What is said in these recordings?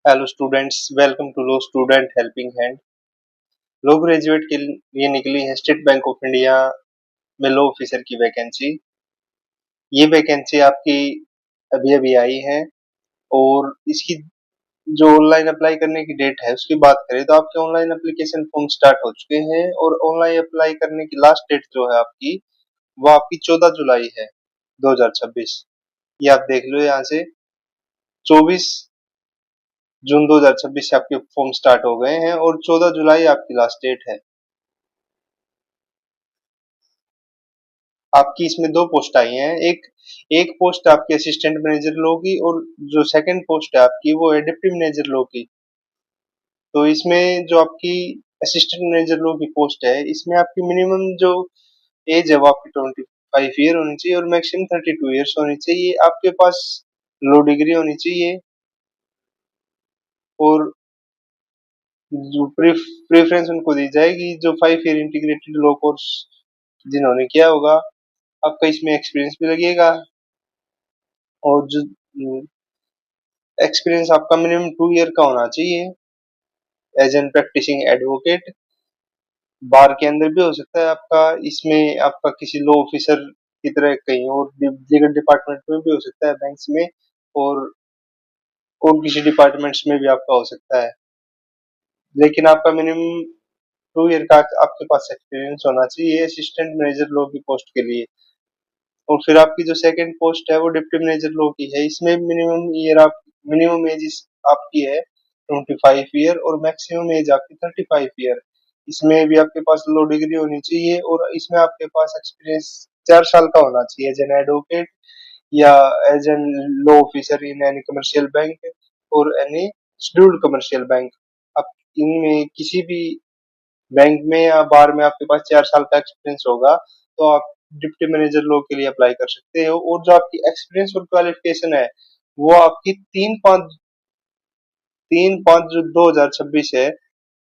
Hello students, welcome to law student helping hand. Law graduate के लिए निकली है स्टेट बैंक ऑफ इंडिया में लो ऑफिसर की वैकेंसी। ये वैकेंसी आपकी अभी अभी आई है और इसकी जो ऑनलाइन अप्लाई करने की डेट है उसकी बात करें तो आपके ऑनलाइन एप्लीकेशन फॉर्म स्टार्ट हो चुके हैं और ऑनलाइन अप्लाई करने की लास्ट डेट जो है आपकी वो आपकी 14 जुलाई है 2026। ये आप देख लो यहाँ से 24 जून 2026 से आपके फॉर्म स्टार्ट हो गए हैं और 14 जुलाई आपकी लास्ट डेट है। आपकी इसमें दो पोस्ट आई हैं। एक एक पोस्ट आपकी असिस्टेंट मैनेजर लो की और जो सेकंड पोस्ट है आपकी वो है डिप्टी मैनेजर लो की। तो इसमें जो आपकी असिस्टेंट मैनेजर लो की पोस्ट है इसमें आपकी मिनिमम जो एज है वो आपकी 25 ईयर होनी चाहिए और मैक्सिमम 32 ईयर्स होनी चाहिए। आपके पास लो डिग्री होनी चाहिए और जो प्रेफरेंस उनको दी जाएगी जो 5 ईयर इंटीग्रेटेड लो कोर्स जिन्होंने किया होगा। आपका इसमें एक्सपीरियंस भी लगेगा और जो एक्सपीरियंस आपका मिनिमम 2 ईयर का होना चाहिए एज एन प्रैक्टिसिंग एडवोकेट। बार के अंदर भी हो सकता है आपका, इसमें आपका किसी लॉ ऑफिसर की तरह कहीं और लीगल डिपार्टमेंट में भी हो सकता है बैंक्स में और किसी डिपार्टमेंट्स में भी आपका हो सकता है। लेकिन आपका मिनिमम 2 ईयर का आपके पास एक्सपीरियंस होना चाहिए असिस्टेंट मैनेजर लॉ की पोस्ट के लिए। और फिर आपकी जो सेकंड पोस्ट है वो डिप्टी मैनेजर लो की है। इसमें मिनिमम एज आपकी है 25 ईयर और मैक्सिमम एज आपकी 35 ईयर। इसमें भी आपके पास लो डिग्री होनी चाहिए और इसमें आपके पास एक्सपीरियंस 4 साल का होना चाहिए एज एन एडवोकेट या as an law officer in any commercial bank और एनी शेड्यूल्ड कमर्शियल बैंक। आप इनमें किसी भी बैंक में या बार में आपके पास 4 साल का एक्सपीरियंस होगा तो आप डिप्टी मैनेजर लो के लिए अप्लाई कर सकते हो। और जो आपकी एक्सपीरियंस और क्वालिफिकेशन है वो आपकी 3/5 जो 2026 है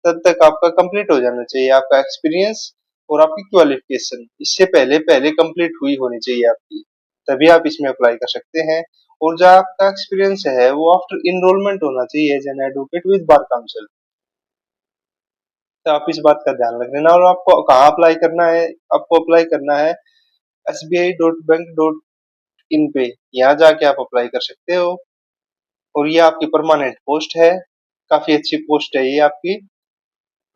तब तक आपका कंप्लीट हो जाना चाहिए। आपका एक्सपीरियंस और आपकी क्वालिफिकेशन इससे पहले पहले कंप्लीट हुई होनी चाहिए आपकी, तभी आप इसमें अप्लाई कर सकते हैं। और जो आपका एक्सपीरियंस है वो आफ्टर इनरोलमेंट होना चाहिए as an advocate with bar council. तो आप इस बात का ध्यान रख लेना। और आपको कहाँ अप्लाई करना है? आपको अप्लाई करना है sbi.bank.in पे। यहाँ जाके आप अप्लाई कर सकते हो और ये आपकी परमानेंट पोस्ट है। काफी अच्छी पोस्ट है ये आपकी।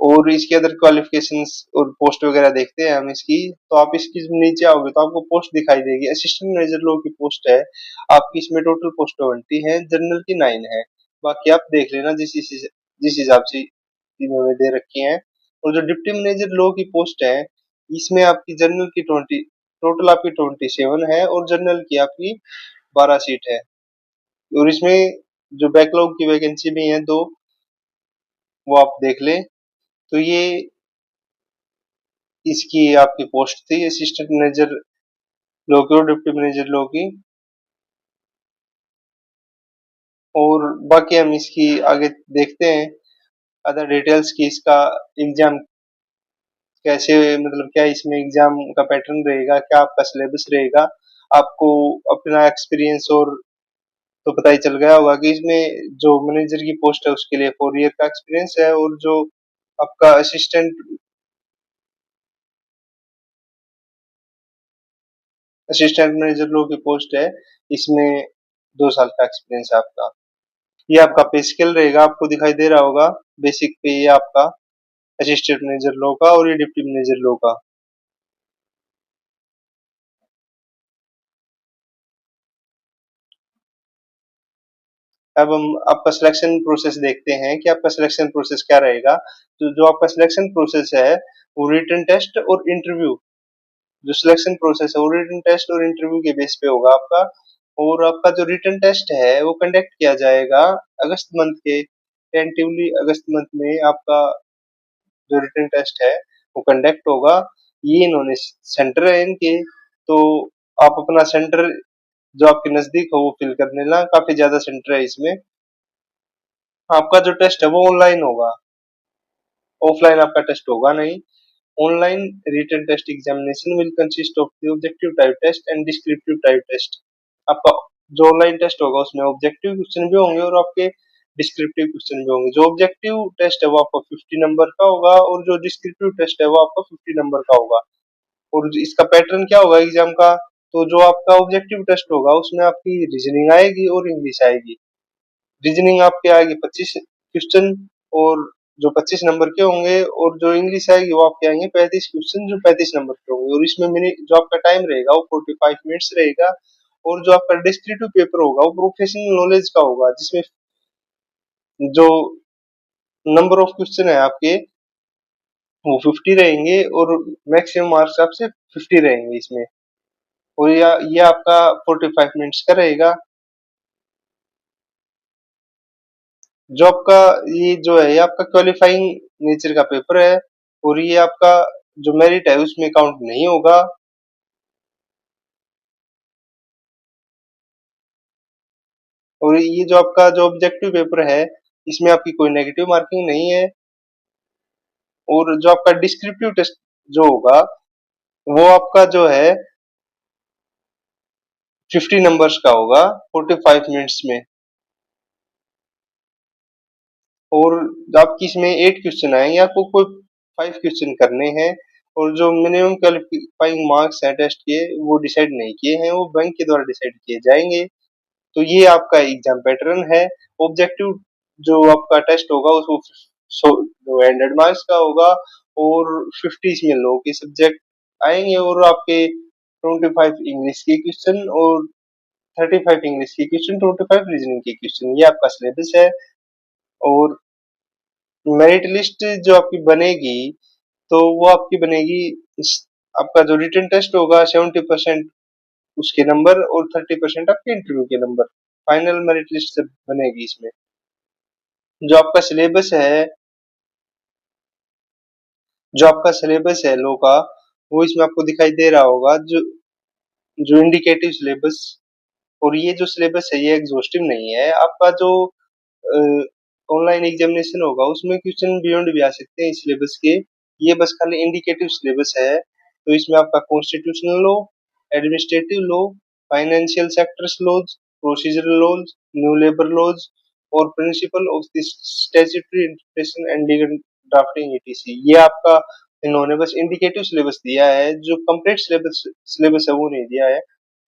और इसके अदर क्वालिफिकेशंस और पोस्ट वगैरह देखते हैं हम इसकी। तो आप इसकी नीचे आओगे तो आपको पोस्ट दिखाई देगी, असिस्टेंट मैनेजर लो की पोस्ट है आपकी। इसमें टोटल पोस्ट 20 है, जनरल की 9 है। बाकी आप देख लेना जिस हिसाब से इन्होंने दे रखी हैं। और जो डिप्टी मैनेजर लो की पोस्ट है इसमें आपकी जनरल की 20, टोटल आपकी 27 है और जनरल की आपकी 12 सीट है। और इसमें जो बैकलॉग की वैकेंसी भी है दो, वो आप देख लें। तो ये इसकी आपकी पोस्ट थी असिस्टेंट मैनेजर लो की और डिप्टी मैनेजर लो की। और बाकी हम इसकी आगे देखते हैं अदर डिटेल्स की। इसका एग्जाम कैसे, मतलब क्या इसमें एग्जाम का पैटर्न रहेगा, क्या आपका सिलेबस रहेगा। आपको अपना एक्सपीरियंस और तो पता ही चल गया होगा कि इसमें जो मैनेजर की पोस्ट है उसके लिए 4 ईयर का एक्सपीरियंस है और जो आपका असिस्टेंट मैनेजर लो की पोस्ट है इसमें 2 साल का एक्सपीरियंस है आपका। ये आपका पे स्केल रहेगा, आपको दिखाई दे रहा होगा। बेसिक पे ये आपका असिस्टेंट मैनेजर लो का और ये डिप्टी मैनेजर लो का। अब हम आपका सिलेक्शन प्रोसेस देखते हैं कि आपका सिलेक्शन प्रोसेस क्या रहेगा। तो जो आपका सिलेक्शन प्रोसेस है वो रिटन टेस्ट और इंटरव्यू, जो सिलेक्शन प्रोसेस है वो रिटन टेस्ट और इंटरव्यू के बेस पे होगा आपका। और आपका जो रिटन टेस्ट है वो कंडक्ट किया जाएगा अगस्त मंथ के, टेंटिवली अगस्त मंथ में आपका जो रिटन टेस्ट है वो कंडक्ट होगा। ये इन्होंने सेंटर है इनके, तो आप अपना सेंटर जो आपके नजदीक हो वो फिल कर लेना। काफी ज्यादा सेंटर है इसमें। आपका जो टेस्ट है वो ऑनलाइन होगा, ऑफलाइन आपका टेस्ट होगा नहीं। Online written test examination will consist of the objective type test and descriptive type test. आपका जो ऑनलाइन टेस्ट होगा उसमें ऑब्जेक्टिव क्वेश्चन भी होंगे और आपके डिस्क्रिप्टिव क्वेश्चन भी होंगे। जो ऑब्जेक्टिव टेस्ट है वो आपका 50 नंबर का होगा और जो डिस्क्रिप्टिव टेस्ट है वो आपका 50 नंबर का होगा। और इसका पैटर्न क्या होगा एग्जाम का, तो जो आपका ऑब्जेक्टिव टेस्ट होगा उसमें आपकी रीजनिंग आएगी और इंग्लिश आएगी। रीजनिंग आपके आएगी 25 क्वेश्चन और जो 25 नंबर के होंगे, और जो इंग्लिश आएगी वो आपके आएंगे 35 क्वेश्चन जो 35 नंबर के होंगे। और इसमें मिनी जो आपका टाइम रहेगा वो 45 मिनट्स रहेगा। और जो आपका डिस्क्रिप्टिव पेपर होगा वो प्रोफेशनल नॉलेज का होगा, जिसमें जो नंबर ऑफ क्वेश्चन है आपके वो 50 रहेंगे और मैक्सिमम मार्क्स आपसे 50 रहेंगे इसमें। और ये आपका 45 मिनट्स का रहेगा। जो आपका ये जो है ये आपका क्वालिफाइंग नेचर का पेपर है, और ये आपका जो मेरिट है उसमें काउंट नहीं होगा। और ये जो आपका जो ऑब्जेक्टिव पेपर है इसमें आपकी कोई नेगेटिव मार्किंग नहीं है। और जो आपका डिस्क्रिप्टिव टेस्ट जो होगा वो आपका जो है 50 नंबर्स का होगा 45 मिनट्स में। और आपकी इसमें 8 क्वेश्चन आएंगे, आपको कोई 5 क्वेश्चन करने हैं। और जो मिनिमम क्वालिफाइंग मार्क्स है टेस्ट के वो डिसाइड नहीं किए हैं, वो बैंक के द्वारा डिसाइड किए जाएंगे। तो ये आपका एग्जाम पैटर्न है। ऑब्जेक्टिव जो आपका टेस्ट होगा उसको जो 100 मार्क्स का होगा और 50 इसमें लॉ के सब्जेक्ट आएंगे, और आपके 25 इंग्लिश के क्वेश्चन और 35 इंग्लिश के क्वेश्चन, 25 रीजनिंग के क्वेश्चन। ये आपका सिलेबस है। और मेरिट लिस्ट जो आपकी बनेगी तो वो आपकी बनेगी आपका जो रिटन टेस्ट होगा 70% उसके नंबर और 30% आपके इंटरव्यू के नंबर, फाइनल मेरिट लिस्ट से बनेगी इसमें। जो आपका सिलेबस है जो आपका सिलेबस है लो का, वो इसमें आपको दिखाई दे रहा होगा, जो जो इंडिकेटिव सिलेबस। और ये जो सिलेबस है ये एग्जॉस्टिव नहीं है। आपका जो ऑनलाइन एग्जामिनेशन होगा उसमें क्वेश्चन बियॉन्ड भी आ सकते हैं इस सिलेबस के। ये बस खाली इंडिकेटिव सिलेबस है। तो इसमें आपका constitutional law, administrative law, financial sectors laws, procedural laws, new labour laws और principle of the statutory interpretation and legal drafting ETC. ये आपका इन्होंने बस इंडिकेटिव सिलेबस दिया है, जो कंप्लीट सिलेबस सिलेबस है वो नहीं दिया है।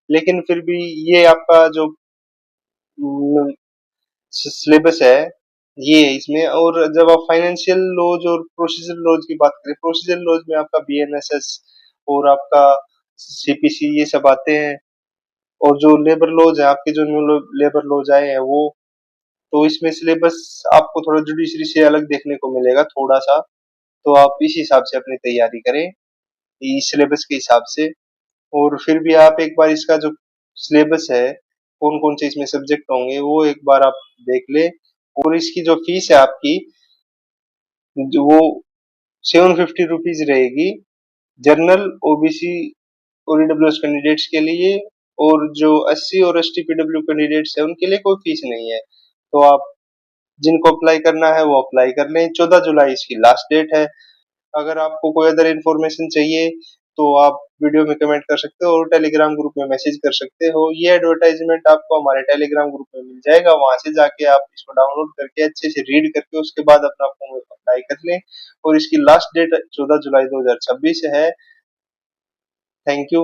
लेकिन फिर भी ये आपका जो सिलेबस है ये है इसमें। और जब आप फाइनेंशियल लॉज और प्रोसीजर लॉज की बात करें, प्रोसीजर लॉज में आपका बीएनएसएस और आपका सीपीसी ये सब आते हैं। और जो लेबर लॉज है आपके, जो न्यू लेबर लॉज आए हैं वो, तो इसमें सिलेबस आपको थोड़ा जुडिशरी से अलग देखने को मिलेगा थोड़ा सा। तो आप इस हिसाब से अपनी तैयारी करें, इस सिलेबस के हिसाब से। और फिर भी आप एक बार इसका जो सिलेबस है कौन कौन से इसमें सब्जेक्ट होंगे वो एक बार आप देख ले। और इसकी जो फीस है आपकी जो वो 750 रुपीज रहेगी जनरल, ओबीसी और ईडब्ल्यूएस कैंडिडेट्स के लिए। और जो 80 और एसटी पीडब्ल्यू कैंडिडेट्स है उनके लिए कोई फीस नहीं है। तो आप जिनको अप्लाई करना है वो अप्लाई कर लें। 14 जुलाई इसकी लास्ट डेट है। अगर आपको कोई अदर इन्फॉर्मेशन चाहिए तो आप वीडियो में कमेंट कर सकते हो और टेलीग्राम ग्रुप में मैसेज कर सकते हो। ये एडवर्टाइजमेंट आपको हमारे टेलीग्राम ग्रुप में मिल जाएगा, वहां से जाके आप इसको डाउनलोड करके अच्छे से रीड करके उसके बाद अपना फॉर्म अप्लाई कर लें। और इसकी लास्ट डेट 14 जुलाई 2026 है। Thank you.